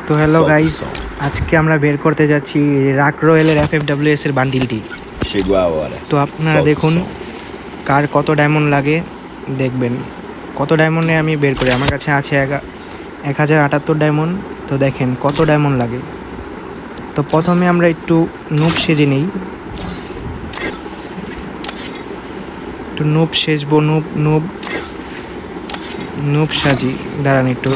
তো hello guys, আজকে আমরা বের করতে যাচ্ছি রাক রয়েলের FFWS এর বান্ডিলটি। তো আপনারা দেখুন কার কত ডায়মন্ড লাগে, দেখবেন কত ডায়মন্ডে আমি বের করি। আমার কাছে আছে 1078 ডায়মন্ড। তো দেখেন কত ডায়মন্ড লাগে। তো প্রথমে আমরা একটু নুব সেজে নিই, একটু নুব সেজবো। নুব সাজি, দাঁড়ান একটু।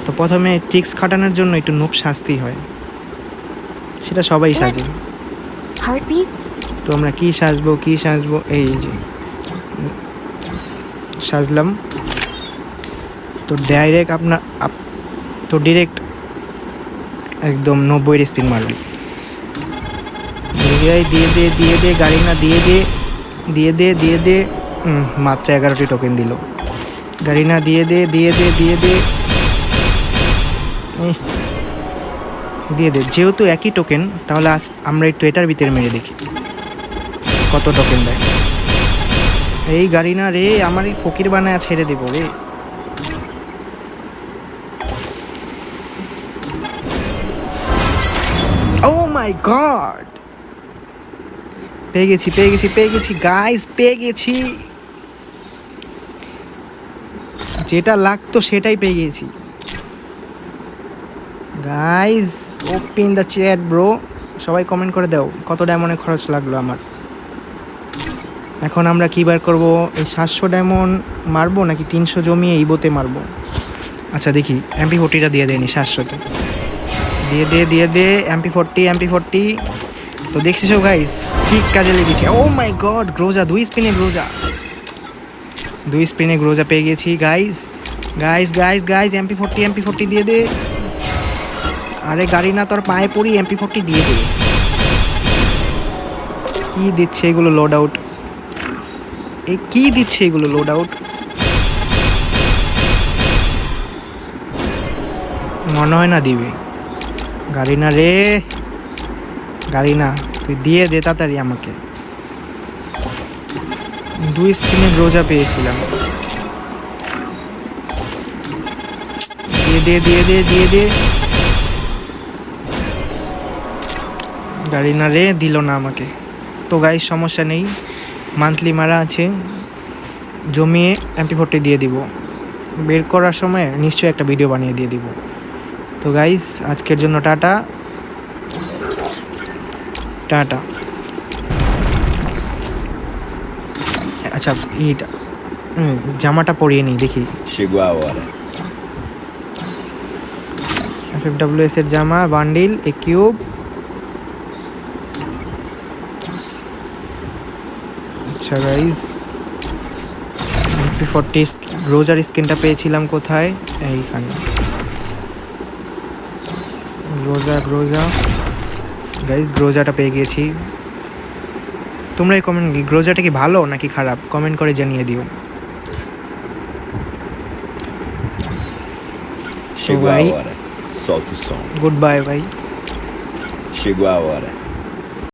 তো প্রথমে ট্রিক্স খাটানোর জন্য একটু নুব সাজতেই হয়, সেটা সবাই সাজে। তো আমরা কি সাজবো, এই যে সাজলাম। তো ডিরেক্ট একদম 90 স্পিন মারবি। দিয়ে দে গাড়ি না, দিয়ে দে। মাত্র 11টি টোকেন দিল। গাড়ি না, দিয়ে দে। যেহেতু একই টোকেন, তাহলে আজ আমরা একটু এটার ভিতরে মেরে দেখি কত টোকেন দেয়। এই গাড়ি না রে, আমার এই ফকির বানায় ছেড়ে দেবো রে। ও মাই গড, পেয়ে গেছি গাইস, পেয়ে গেছি। যেটা লাগতো সেটাই পেয়ে গেছি guys. Open the chat bro, সবাই কমেন্ট করে দাও কত ডায়মন্ডে খরচ লাগলো আমার। এখন আমরা কী বার করবো, এই 700 ডায়মন্ড মারবো নাকি 300 জমিয়ে ইবোতে মারবো? আচ্ছা দেখি, MP40টা দিয়ে দেয়নি 700তে। দিয়ে দে MP40। তো দেখছিস গাইস, ঠিক কাজে লেগেছে। ও মাই গড, গ্রোজা 2 স্পিনে গ্রোজা পেয়ে গেছি গাইস। MP40 দিয়ে দে। আরে গাড়ি না, তোর পায়ে পড়ি, MP40 দিয়ে দে। কি দিচ্ছে এগুলো লোড আউট? মনে হয় না দিবে। গাড়ি না তুই দিয়ে দে তাড়াতাড়ি আমাকে। 2 স্পিনে গ্রোজা পেয়েছিলাম। দিয়ে দে। গাড়ি না রে, দিল না আমাকে। তো গাইস সমস্যা নেই, মান্থলি মারা আছে, জমিয়ে MP40 দিয়ে দিব। বের করার সময় নিশ্চয়ই একটা ভিডিও বানিয়ে দিয়ে দিব। তো গাইস আজকের জন্য টাটা। আচ্ছা এইটা জামাটা পরিয়ে নিই দেখি। FFWS এর জামা বান্ডিল, এ কিউব। আচ্ছা গাইস, MP40 গ্রোজার স্কিনটা পেয়েছিলাম কোথায়? এইখানে গ্রোজা গাইস, গ্রোজাটা পেয়ে গেছি। তোমরা এই কমেন্ট, গ্রোজাটা কি ভালো নাকি খারাপ কমেন্ট করে জানিয়ে দিও। Chegou a hora, solta o som. Goodbye, vai. Chegou a hora.